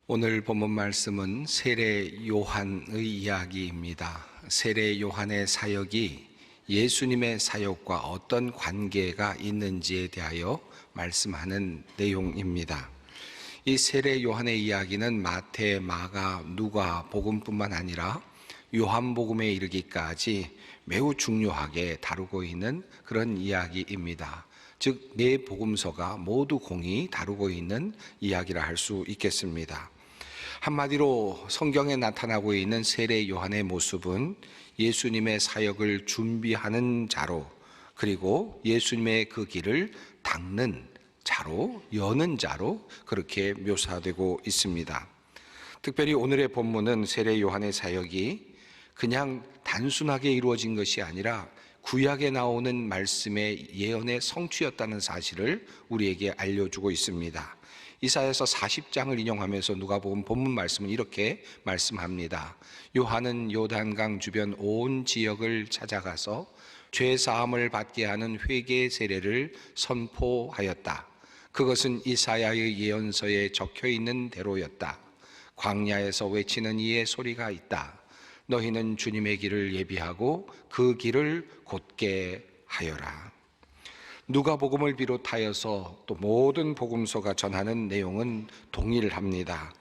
오늘 본문 말씀은 세례 요한의 이야기입니다. 세례 요한의 사역이 예수님의 사역과 어떤 관계가 있는지에 대하여 말씀하는 내용입니다. 이 세례 요한의 이야기는 마태, 마가, 누가 복음뿐만 아니라 요한복음에 이르기까지 매우 중요하게 다루고 있는 그런 이야기입니다. 즉, 네 복음서가 모두 공히 다루고 있는 이야기라 할 수 있겠습니다. 한마디로 성경에 나타나고 있는 세례 요한의 모습은 예수님의 사역을 준비하는 자로, 그리고 예수님의 그 길을 닦는 자로, 여는 자로 그렇게 묘사되고 있습니다. 특별히 오늘의 본문은 세례 요한의 사역이 그냥 단순하게 이루어진 것이 아니라 구약에 나오는 말씀의 예언의 성취였다는 사실을 우리에게 알려주고 있습니다. 이사야서 40장을 인용하면서 누가복음 본문 말씀은 이렇게 말씀합니다. 요한은 요단강 주변 온 지역을 찾아가서 죄 사함을 받게 하는 회개 세례를 선포하였다. 그것은 이사야의 예언서에 적혀 있는 대로였다. 광야에서 외치는 이의 소리가 있다. 너희는 주님의 길을 예비하고 그 길을 곧게 하여라. 누가복음을 비롯하여서 또 모든 복음서가 전하는 내용은 동일합니다.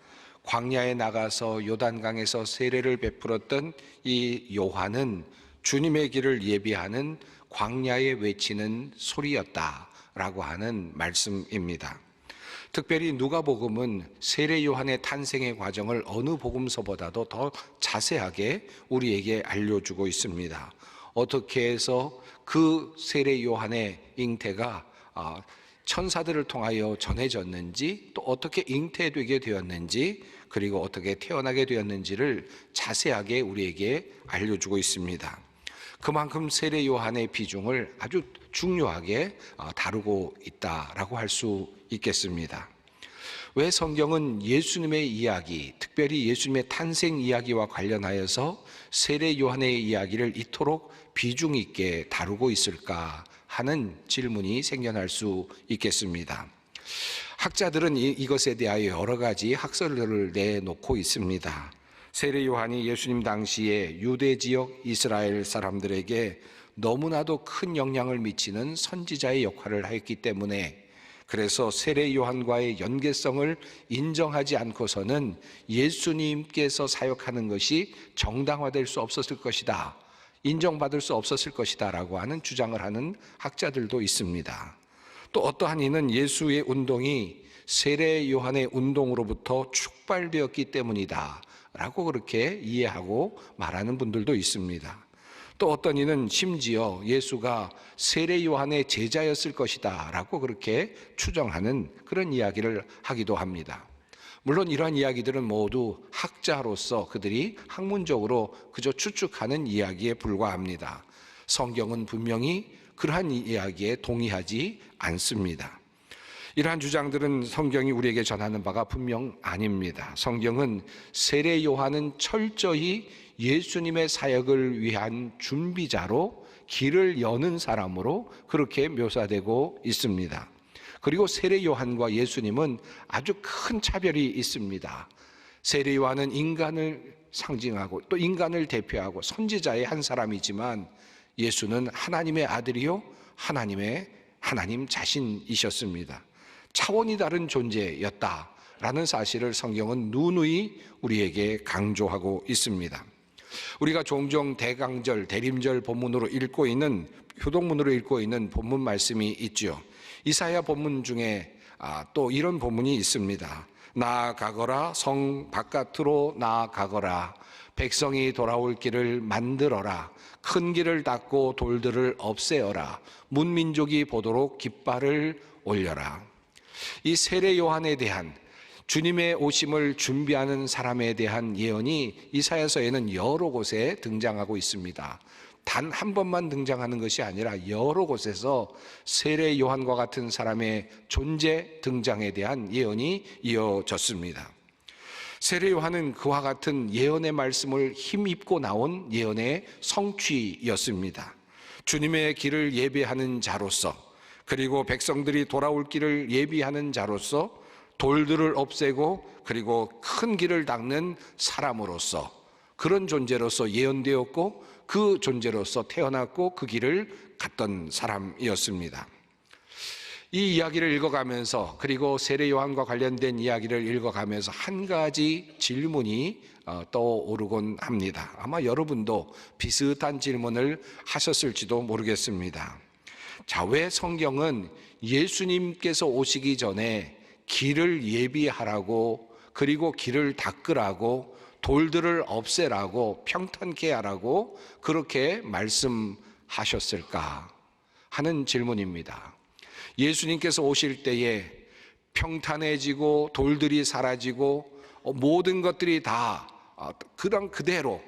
광야에 나가서 요단강에서 세례를 베풀었던 이 요한은 주님의 길을 예비하는 광야에 외치는 소리였다라고 하는 말씀입니다. 특별히 누가복음은 세례 요한의 탄생의 과정을 어느 복음서보다도 더 자세하게 우리에게 알려주고 있습니다. 어떻게 해서 그 세례 요한의 잉태가 천사들을 통하여 전해졌는지, 또 어떻게 잉태되게 되었는지, 그리고 어떻게 태어나게 되었는지를 자세하게 우리에게 알려주고 있습니다. 그만큼 세례 요한의 비중을 아주 중요하게 다루고 있다라고 할 수 있겠습니다. 왜 성경은 예수님의 이야기, 특별히 예수님의 탄생 이야기와 관련하여서 세례 요한의 이야기를 이토록 비중 있게 다루고 있을까 하는 질문이 생겨날 수 있겠습니다. 학자들은 이것에 대하여 여러 가지 학설들을 내놓고 있습니다. 세례 요한이 예수님 당시에 유대 지역 이스라엘 사람들에게 너무나도 큰 영향을 미치는 선지자의 역할을 했기 때문에, 그래서 세례 요한과의 연계성을 인정하지 않고서는 예수님께서 사역하는 것이 정당화될 수 없었을 것이다, 인정받을 수 없었을 것이다 라고 하는 주장을 하는 학자들도 있습니다. 또 어떠한 이는 예수의 운동이 세례 요한의 운동으로부터 축발되었기 때문이다 라고 그렇게 이해하고 말하는 분들도 있습니다. 또 어떤 이는 심지어 예수가 세례 요한의 제자였을 것이다 라고 그렇게 추정하는 그런 이야기를 하기도 합니다. 물론 이러한 이야기들은 모두 학자로서 그들이 학문적으로 그저 추측하는 이야기에 불과합니다. 성경은 분명히 그러한 이야기에 동의하지 않습니다. 이러한 주장들은 성경이 우리에게 전하는 바가 분명 아닙니다. 성경은 세례 요한은 철저히 예수님의 사역을 위한 준비자로, 길을 여는 사람으로 그렇게 묘사되고 있습니다. 그리고 세례 요한과 예수님은 아주 큰 차별이 있습니다. 세례 요한은 인간을 상징하고 또 인간을 대표하고 선지자의 한 사람이지만, 예수는 하나님의 아들이요 하나님 자신이셨습니다. 차원이 다른 존재였다라는 사실을 성경은 누누이 우리에게 강조하고 있습니다. 우리가 종종 대강절, 대림절 본문으로 읽고 있는, 효동문으로 읽고 있는 본문 말씀이 있죠. 이사야 본문 중에 또 이런 본문이 있습니다. 나아가거라, 성 바깥으로 나아가거라, 백성이 돌아올 길을 만들어라, 큰 길을 닦고 돌들을 없애어라, 문민족이 보도록 깃발을 올려라. 이 세례 요한에 대한, 주님의 오심을 준비하는 사람에 대한 예언이 이사야서에는 여러 곳에 등장하고 있습니다. 단 한 번만 등장하는 것이 아니라 여러 곳에서 세례 요한과 같은 사람의 존재 등장에 대한 예언이 이어졌습니다. 세례 요한은 그와 같은 예언의 말씀을 힘입고 나온 예언의 성취였습니다. 주님의 길을 예비하는 자로서, 그리고 백성들이 돌아올 길을 예비하는 자로서, 돌들을 없애고 그리고 큰 길을 닦는 사람으로서, 그런 존재로서 예언되었고 그 존재로서 태어났고 그 길을 갔던 사람이었습니다. 이 이야기를 읽어가면서, 그리고 세례 요한과 관련된 이야기를 읽어가면서 한 가지 질문이 떠오르곤 합니다. 아마 여러분도 비슷한 질문을 하셨을지도 모르겠습니다. 자, 왜 성경은 예수님께서 오시기 전에 길을 예비하라고, 그리고 길을 닦으라고, 돌들을 없애라고, 평탄케 하라고 그렇게 말씀하셨을까 하는 질문입니다. 예수님께서 오실 때에 평탄해지고 돌들이 사라지고 모든 것들이 다 그대로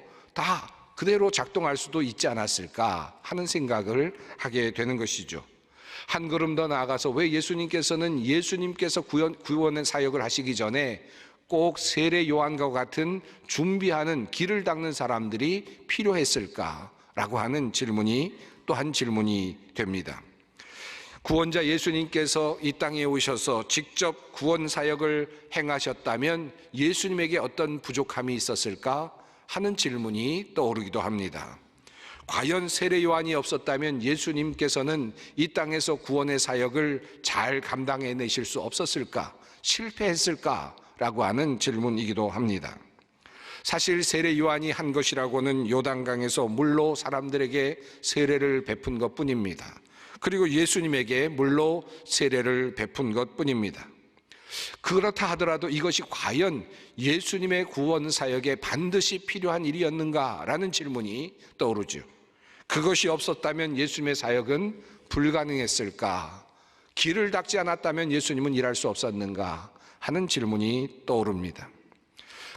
작동할 수도 있지 않았을까 하는 생각을 하게 되는 것이죠. 한 걸음 더 나아가서 왜 예수님께서 구원의 사역을 하시기 전에 꼭 세례 요한과 같은 준비하는 길을 닦는 사람들이 필요했을까라고 하는 질문이 또 한 질문이 됩니다. 구원자 예수님께서 이 땅에 오셔서 직접 구원 사역을 행하셨다면 예수님에게 어떤 부족함이 있었을까 하는 질문이 떠오르기도 합니다. 과연 세례 요한이 없었다면 예수님께서는 이 땅에서 구원의 사역을 잘 감당해내실 수 없었을까, 실패했을까라고 하는 질문이기도 합니다. 사실 세례 요한이 한 것이라고는 요단강에서 물로 사람들에게 세례를 베푼 것뿐입니다. 그리고 예수님에게 물로 세례를 베푼 것뿐입니다. 그렇다 하더라도 이것이 과연 예수님의 구원 사역에 반드시 필요한 일이었는가라는 질문이 떠오르죠. 그것이 없었다면 예수님의 사역은 불가능했을까? 길을 닦지 않았다면 예수님은 일할 수 없었는가 하는 질문이 떠오릅니다.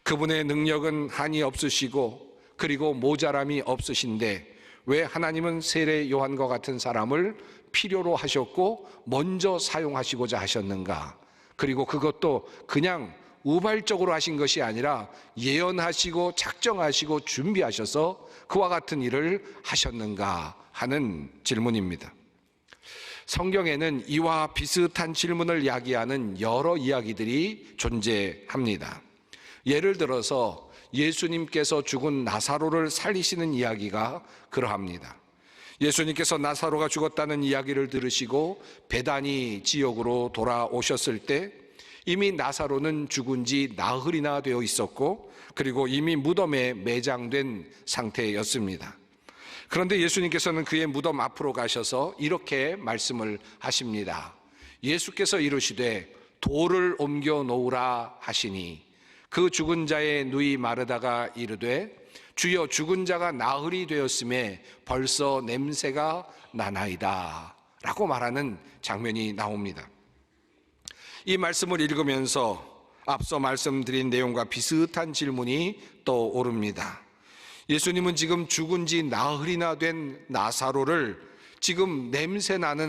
그분의 능력은 한이 없으시고 그리고 모자람이 없으신데 왜 하나님은 세례 요한과 같은 사람을 필요로 하셨고 먼저 사용하시고자 하셨는가? 그리고 그것도 그냥 우발적으로 하신 것이 아니라 예언하시고 작정하시고 준비하셔서 그와 같은 일을 하셨는가 하는 질문입니다. 성경에는 이와 비슷한 질문을 야기하는 여러 이야기들이 존재합니다. 예를 들어서 예수님께서 죽은 나사로를 살리시는 이야기가 그러합니다. 예수님께서 나사로가 죽었다는 이야기를 들으시고 베다니 지역으로 돌아오셨을 때 이미 나사로는 죽은 지 나흘이나 되어 있었고 그리고 이미 무덤에 매장된 상태였습니다. 그런데 예수님께서는 그의 무덤 앞으로 가셔서 이렇게 말씀을 하십니다. 예수께서 이르시되 돌을 옮겨 놓으라 하시니 그 죽은 자의 누이 마르다가 이르되 주여 죽은 자가 나흘이 되었음에 벌써 냄새가 나나이다 라고 말하는 장면이 나옵니다. 이 말씀을 읽으면서 앞서 말씀드린 내용과 비슷한 질문이 떠오릅니다. 예수님은 지금 죽은 지 나흘이나 된 나사로를, 지금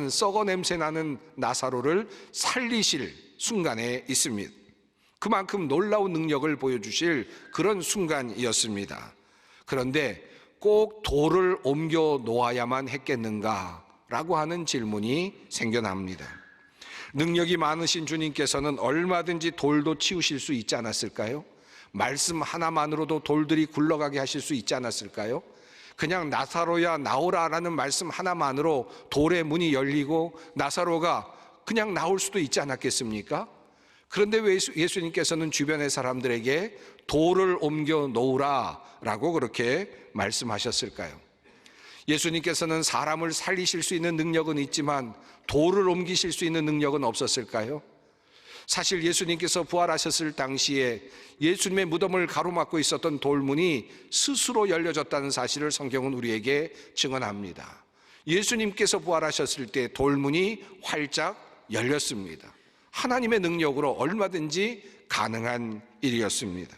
썩어 냄새 나는 나사로를 살리실 순간에 있습니다. 그만큼 놀라운 능력을 보여주실 그런 순간이었습니다. 그런데 꼭 돌을 옮겨 놓아야만 했겠는가 라고 하는 질문이 생겨납니다. 능력이 많으신 주님께서는 얼마든지 돌도 치우실 수 있지 않았을까요? 말씀 하나만으로도 돌들이 굴러가게 하실 수 있지 않았을까요? 그냥 나사로야 나오라라는 말씀 하나만으로 돌의 문이 열리고 나사로가 그냥 나올 수도 있지 않았겠습니까? 그런데 왜 예수님께서는 주변의 사람들에게 돌을 옮겨 놓으라 라고 그렇게 말씀하셨을까요? 예수님께서는 사람을 살리실 수 있는 능력은 있지만 돌을 옮기실 수 있는 능력은 없었을까요? 사실 예수님께서 부활하셨을 당시에 예수님의 무덤을 가로막고 있었던 돌문이 스스로 열려졌다는 사실을 성경은 우리에게 증언합니다. 예수님께서 부활하셨을 때 돌문이 활짝 열렸습니다. 하나님의 능력으로 얼마든지 가능한 일이었습니다.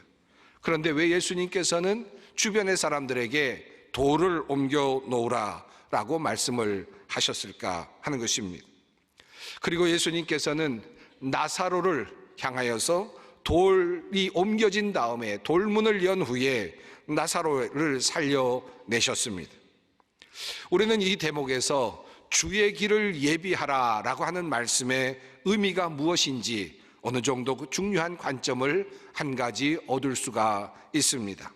그런데 왜 예수님께서는 주변의 사람들에게 돌을 옮겨 놓으라 라고 말씀을 하셨을까 하는 것입니다. 그리고 예수님께서는 나사로를 향하여서 돌이 옮겨진 다음에 돌문을 연 후에 나사로를 살려내셨습니다. 우리는 이 대목에서 주의 길을 예비하라 라고 하는 말씀의 의미가 무엇인지 어느 정도 그 중요한 관점을 한 가지 얻을 수가 있습니다.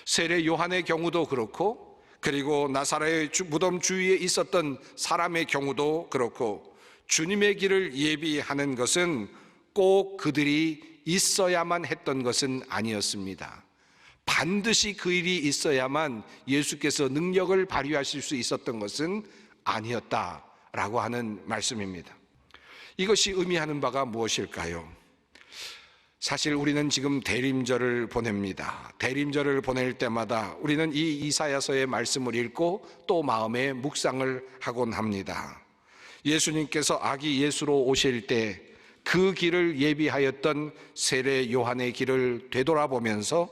세례 요한의 경우도 그렇고, 그리고 나사로의 무덤 주위에 있었던 사람의 경우도 그렇고, 주님의 길을 예비하는 것은 꼭 그들이 있어야만 했던 것은 아니었습니다. 반드시 그 일이 있어야만 예수께서 능력을 발휘하실 수 있었던 것은 아니었다라고 하는 말씀입니다. 이것이 의미하는 바가 무엇일까요? 사실 우리는 지금 대림절을 보냅니다. 대림절을 보낼 때마다 우리는 이 이사야서의 말씀을 읽고 또 마음에 묵상을 하곤 합니다. 예수님께서 아기 예수로 오실 때 그 길을 예비하였던 세례 요한의 길을 되돌아보면서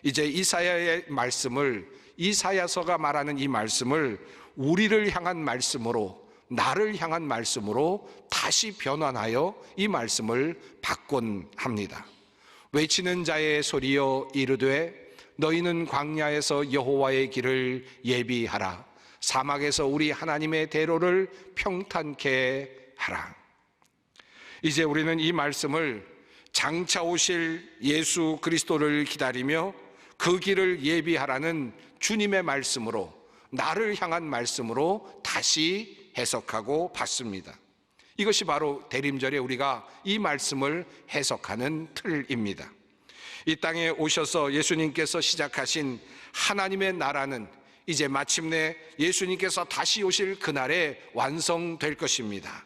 이제 이사야의 말씀을, 이사야서가 말하는 이 말씀을 우리를 향한 말씀으로, 나를 향한 말씀으로 다시 변환하여 이 말씀을 바꾼 합니다. 외치는 자의 소리여 이르되 너희는 광야에서 여호와의 길을 예비하라, 사막에서 우리 하나님의 대로를 평탄케 하라. 이제 우리는 이 말씀을 장차 오실 예수 그리스도를 기다리며 그 길을 예비하라는 주님의 말씀으로, 나를 향한 말씀으로 다시 해석하고 받습니다. 이것이 바로 대림절에 우리가 이 말씀을 해석하는 틀입니다. 이 땅에 오셔서 예수님께서 시작하신 하나님의 나라는 이제 마침내 예수님께서 다시 오실 그날에 완성될 것입니다.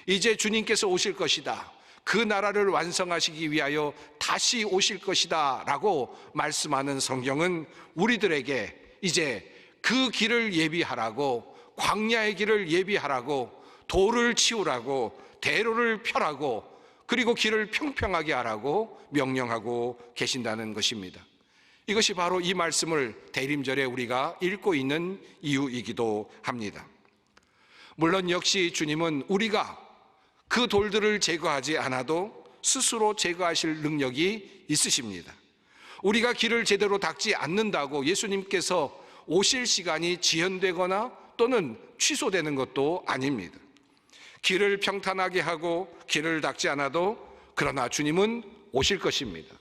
이제 주님께서 오실 것이다, 그 나라를 완성하시기 위하여 다시 오실 것이다 라고 말씀하는 성경은 우리들에게 이제 그 길을 예비하라고, 광야의 길을 예비하라고, 돌을 치우라고, 대로를 펴라고, 그리고 길을 평평하게 하라고 명령하고 계신다는 것입니다. 이것이 바로 이 말씀을 대림절에 우리가 읽고 있는 이유이기도 합니다. 물론 역시 주님은 우리가 그 돌들을 제거하지 않아도 스스로 제거하실 능력이 있으십니다. 우리가 길을 제대로 닦지 않는다고 예수님께서 오실 시간이 지연되거나 또는 취소되는 것도 아닙니다. 길을 평탄하게 하고 길을 닦지 않아도 그러나 주님은 오실 것입니다.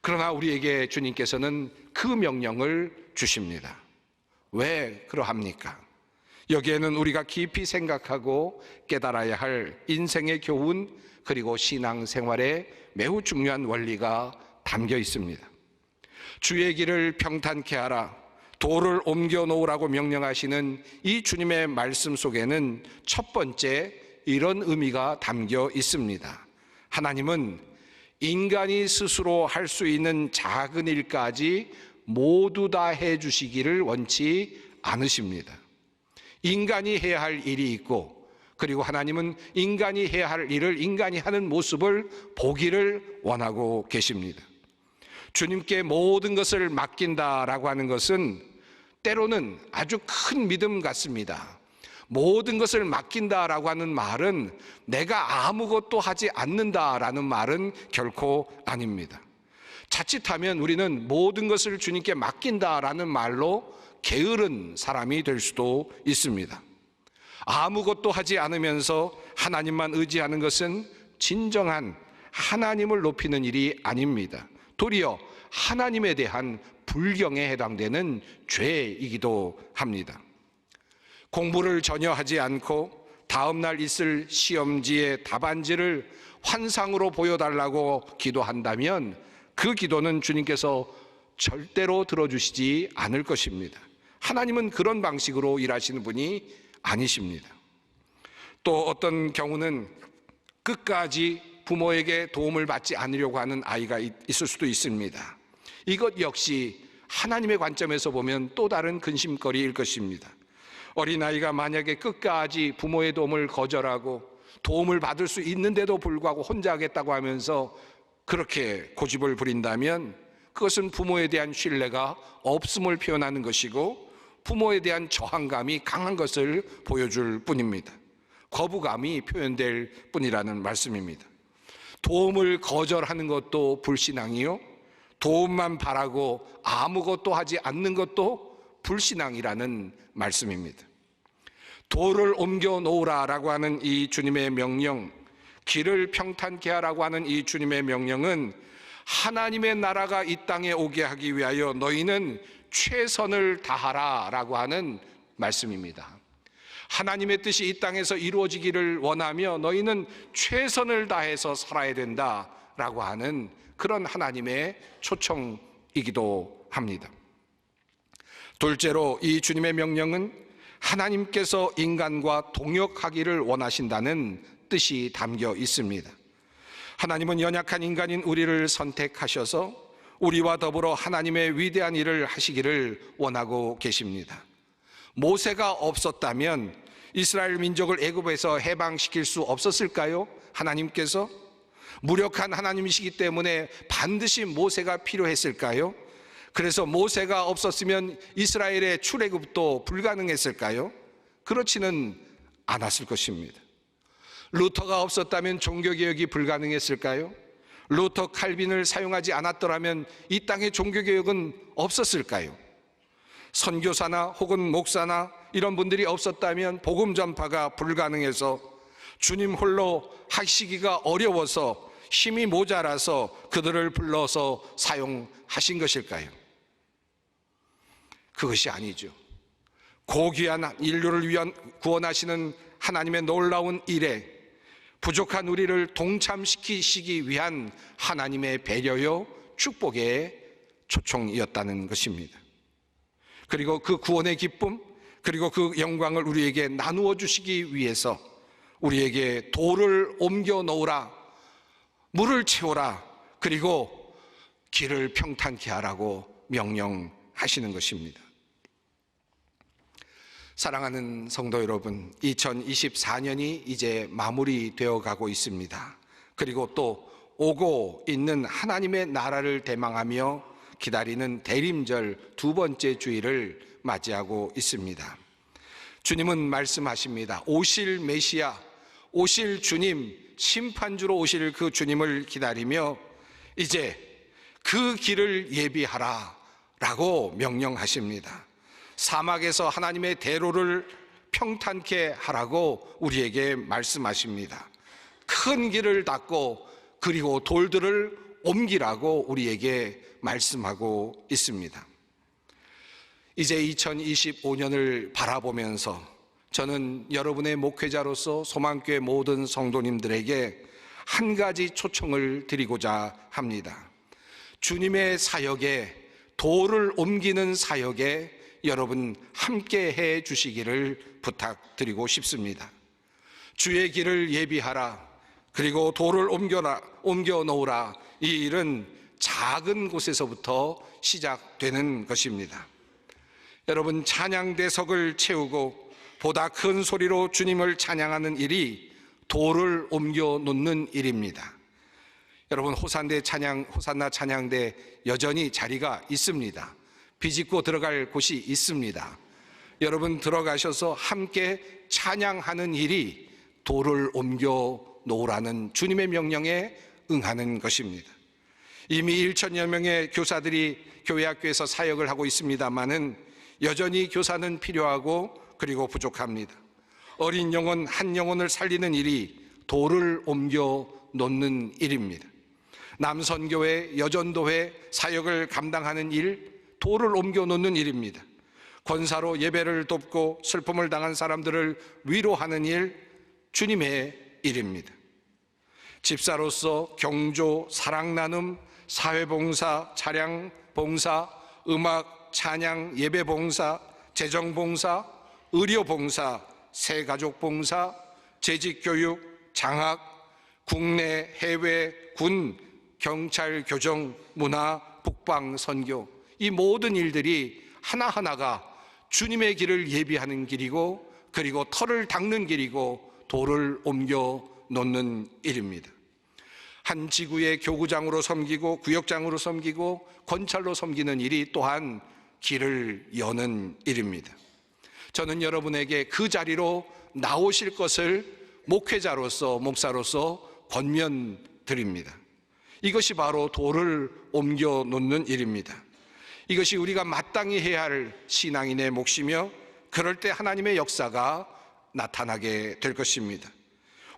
그러나 우리에게 주님께서는 그 명령을 주십니다. 왜 그러합니까? 여기에는 우리가 깊이 생각하고 깨달아야 할 인생의 교훈, 그리고 신앙생활의 매우 중요한 원리가 담겨 있습니다. 주의 길을 평탄케 하라, 돌을 옮겨 놓으라고 명령하시는 이 주님의 말씀 속에는 첫 번째 이런 의미가 담겨 있습니다. 하나님은 인간이 스스로 할 수 있는 작은 일까지 모두 다 해주시기를 원치 않으십니다. 인간이 해야 할 일이 있고, 그리고 하나님은 인간이 해야 할 일을 인간이 하는 모습을 보기를 원하고 계십니다. 주님께 모든 것을 맡긴다라고 하는 것은 때로는 아주 큰 믿음 같습니다. 모든 것을 맡긴다라고 하는 말은 내가 아무것도 하지 않는다라는 말은 결코 아닙니다. 자칫하면 우리는 모든 것을 주님께 맡긴다라는 말로 게으른 사람이 될 수도 있습니다. 아무것도 하지 않으면서 하나님만 의지하는 것은 진정한 하나님을 높이는 일이 아닙니다. 도리어 하나님에 대한 불경에 해당되는 죄이기도 합니다. 공부를 전혀 하지 않고 다음날 있을 시험지의 답안지를 환상으로 보여달라고 기도한다면 그 기도는 주님께서 절대로 들어주시지 않을 것입니다. 하나님은 그런 방식으로 일하시는 분이 아니십니다. 또 어떤 경우는 끝까지 부모에게 도움을 받지 않으려고 하는 아이가 있을 수도 있습니다. 이것 역시 하나님의 관점에서 보면 또 다른 근심거리일 것입니다. 어린아이가 만약에 끝까지 부모의 도움을 거절하고 도움을 받을 수 있는데도 불구하고 혼자 하겠다고 하면서 그렇게 고집을 부린다면 그것은 부모에 대한 신뢰가 없음을 표현하는 것이고 부모에 대한 저항감이 강한 것을 보여줄 뿐입니다. 거부감이 표현될 뿐이라는 말씀입니다. 도움을 거절하는 것도 불신앙이요, 도움만 바라고 아무것도 하지 않는 것도 불신앙이라는 말씀입니다. 돌을 옮겨 놓으라라고 하는 이 주님의 명령, 길을 평탄케 하라고 하는 이 주님의 명령은 하나님의 나라가 이 땅에 오게 하기 위하여 너희는 최선을 다하라라고 하는 말씀입니다. 하나님의 뜻이 이 땅에서 이루어지기를 원하며 너희는 최선을 다해서 살아야 된다라고 하는 그런 하나님의 초청이기도 합니다. 둘째로 이 주님의 명령은 하나님께서 인간과 동역하기를 원하신다는 뜻이 담겨 있습니다. 하나님은 연약한 인간인 우리를 선택하셔서 우리와 더불어 하나님의 위대한 일을 하시기를 원하고 계십니다. 모세가 없었다면 이스라엘 민족을 애굽에서 해방시킬 수 없었을까요? 하나님께서 무력한 하나님이시기 때문에 반드시 모세가 필요했을까요? 그래서 모세가 없었으면 이스라엘의 출애굽도 불가능했을까요? 그렇지는 않았을 것입니다. 루터가 없었다면 종교개혁이 불가능했을까요? 루터 칼빈을 사용하지 않았더라면 이 땅의 종교개혁은 없었을까요? 선교사나 혹은 목사나 이런 분들이 없었다면 복음 전파가 불가능해서 주님 홀로 하시기가 어려워서 힘이 모자라서 그들을 불러서 사용하신 것일까요? 그것이 아니죠. 고귀한 인류를 위한 구원하시는 하나님의 놀라운 일에 부족한 우리를 동참시키시기 위한 하나님의 배려요 축복의 초청이었다는 것입니다. 그리고 그 구원의 기쁨, 그리고 그 영광을 우리에게 나누어 주시기 위해서 우리에게 돌을 옮겨 놓으라, 물을 채우라, 그리고 길을 평탄케 하라고 명령하시는 것입니다. 사랑하는 성도 여러분, 2024년이 이제 마무리되어 가고 있습니다. 그리고 또 오고 있는 하나님의 나라를 대망하며 기다리는 대림절 두 번째 주일을 맞이하고 있습니다. 주님은 말씀하십니다. 오실 메시아, 오실 주님, 심판주로 오실 그 주님을 기다리며 이제 그 길을 예비하라 라고 명령하십니다. 사막에서 하나님의 대로를 평탄케 하라고 우리에게 말씀하십니다. 큰 길을 닦고 그리고 돌들을 옮기라고 우리에게 말씀하고 있습니다. 이제 2025년을 바라보면서 저는 여러분의 목회자로서 소망교회 모든 성도님들에게 한 가지 초청을 드리고자 합니다. 주님의 사역에, 돌을 옮기는 사역에 여러분 함께 해 주시기를 부탁드리고 싶습니다. 주의 길을 예비하라, 그리고 돌을 옮겨 놓으라. 이 일은 작은 곳에서부터 시작되는 것입니다. 여러분, 찬양대석을 채우고 보다 큰 소리로 주님을 찬양하는 일이 돌을 옮겨 놓는 일입니다. 여러분, 호산나 찬양대 여전히 자리가 있습니다. 비집고 들어갈 곳이 있습니다. 여러분 들어가셔서 함께 찬양하는 일이 돌을 옮겨 놓으라는 주님의 명령에 응하는 것입니다. 이미 1천여 명의 교사들이 교회 학교에서 사역을 하고 있습니다마는 여전히 교사는 필요하고 그리고 부족합니다. 어린 영혼 한 영혼을 살리는 일이 돌을 옮겨 놓는 일입니다. 남선교회, 여전도회 사역을 감당하는 일, 돌을 옮겨 놓는 일입니다. 권사로 예배를 돕고 슬픔을 당한 사람들을 위로하는 일, 주님의 일입니다. 집사로서 경조, 사랑 나눔, 사회봉사, 차량봉사, 음악, 찬양, 예배봉사, 재정봉사, 의료봉사, 새가족봉사, 재직교육, 장학, 국내, 해외, 군, 경찰, 교정, 문화, 북방, 선교, 이 모든 일들이 하나하나가 주님의 길을 예비하는 길이고 그리고 터를 닦는 길이고 돌을 옮겨 놓는 일입니다. 한 지구의 교구장으로 섬기고 구역장으로 섬기고 권찰로 섬기는 일이 또한 길을 여는 일입니다. 저는 여러분에게 그 자리로 나오실 것을 목회자로서, 목사로서 권면드립니다. 이것이 바로 돌을 옮겨 놓는 일입니다. 이것이 우리가 마땅히 해야 할 신앙인의 몫이며 그럴 때 하나님의 역사가 나타나게 될 것입니다.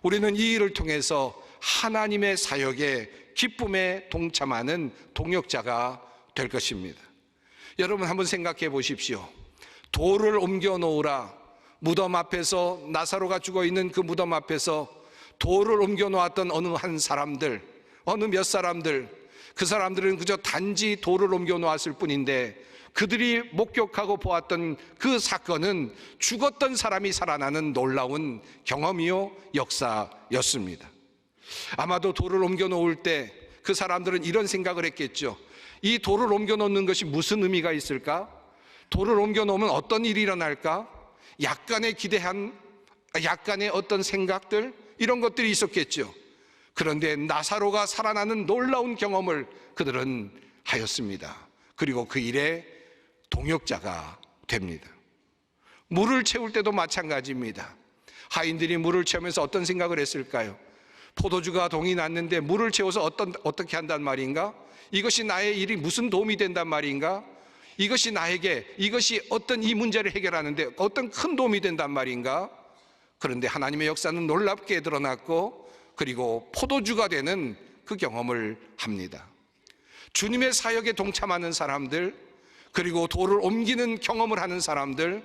우리는 이 일을 통해서 하나님의 사역에 기쁨에 동참하는 동역자가 될 것입니다. 여러분 한번 생각해 보십시오. 돌을 옮겨 놓으라. 무덤 앞에서, 나사로가 죽어 있는 그 무덤 앞에서 돌을 옮겨 놓았던 어느 한 사람들, 어느 몇 사람들, 그 사람들은 그저 단지 돌을 옮겨 놓았을 뿐인데 그들이 목격하고 보았던 그 사건은 죽었던 사람이 살아나는 놀라운 경험이요 역사였습니다. 아마도 돌을 옮겨 놓을 때 그 사람들은 이런 생각을 했겠죠. 이 돌을 옮겨 놓는 것이 무슨 의미가 있을까? 돌을 옮겨 놓으면 어떤 일이 일어날까? 약간의 기대한, 약간의 어떤 생각들, 이런 것들이 있었겠죠. 그런데 나사로가 살아나는 놀라운 경험을 그들은 하였습니다. 그리고 그 일에 동역자가 됩니다. 물을 채울 때도 마찬가지입니다. 하인들이 물을 채우면서 어떤 생각을 했을까요? 포도주가 동이 났는데 물을 채워서 어떻게 한단 말인가? 이것이 나의 일이 무슨 도움이 된단 말인가? 이것이 나에게, 이것이 어떤 이 문제를 해결하는데 어떤 큰 도움이 된단 말인가? 그런데 하나님의 역사는 놀랍게 드러났고 그리고 포도주가 되는 그 경험을 합니다. 주님의 사역에 동참하는 사람들, 그리고 돌을 옮기는 경험을 하는 사람들,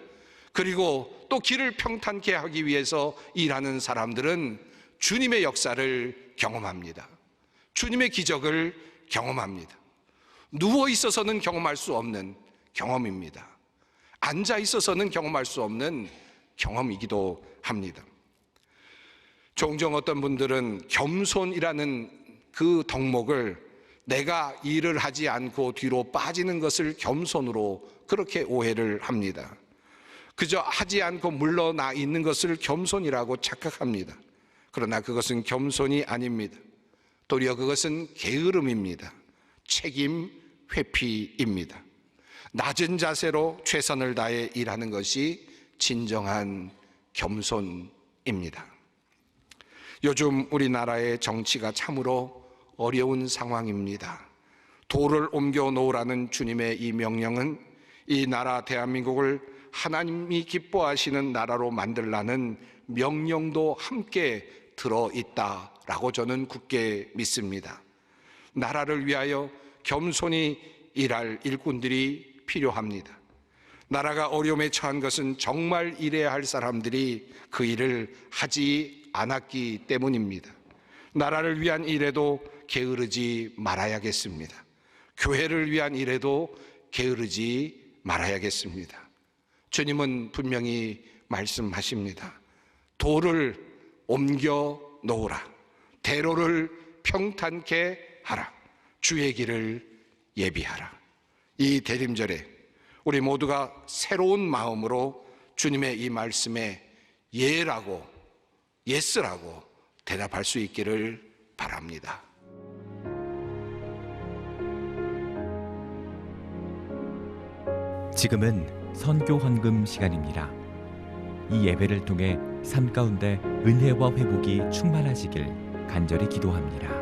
그리고 또 길을 평탄케 하기 위해서 일하는 사람들은 주님의 역사를 경험합니다. 주님의 기적을 경험합니다. 누워 있어서는 경험할 수 없는 경험입니다. 앉아 있어서는 경험할 수 없는 경험이기도 합니다. 종종 어떤 분들은 겸손이라는 그 덕목을 내가 일을 하지 않고 뒤로 빠지는 것을 겸손으로 그렇게 오해를 합니다. 그저 하지 않고 물러나 있는 것을 겸손이라고 착각합니다. 그러나 그것은 겸손이 아닙니다. 도리어 그것은 게으름입니다. 책임 회피입니다. 낮은 자세로 최선을 다해 일하는 것이 진정한 겸손입니다. 요즘 우리나라의 정치가 참으로 어려운 상황입니다. 돌을 옮겨 놓으라는 주님의 이 명령은 이 나라 대한민국을 하나님이 기뻐하시는 나라로 만들라는 명령도 함께 들어있다라고 저는 굳게 믿습니다. 나라를 위하여 겸손히 일할 일꾼들이 필요합니다. 나라가 어려움에 처한 것은 정말 일해야 할 사람들이 그 일을 하지 않았기 때문입니다. 나라를 위한 일에도 게으르지 말아야겠습니다. 교회를 위한 일에도 게으르지 말아야겠습니다. 주님은 분명히 말씀하십니다. 돌을 옮겨 놓으라. 대로를 평탄케 하라. 주의 길을 예비하라. 이 대림절에 우리 모두가 새로운 마음으로 주님의 이 말씀에 예라고, 예스라고 대답할 수 있기를 바랍니다. 지금은 선교 헌금 시간입니다. 이 예배를 통해 삶 가운데 은혜와 회복이 충만하시길 간절히 기도합니다.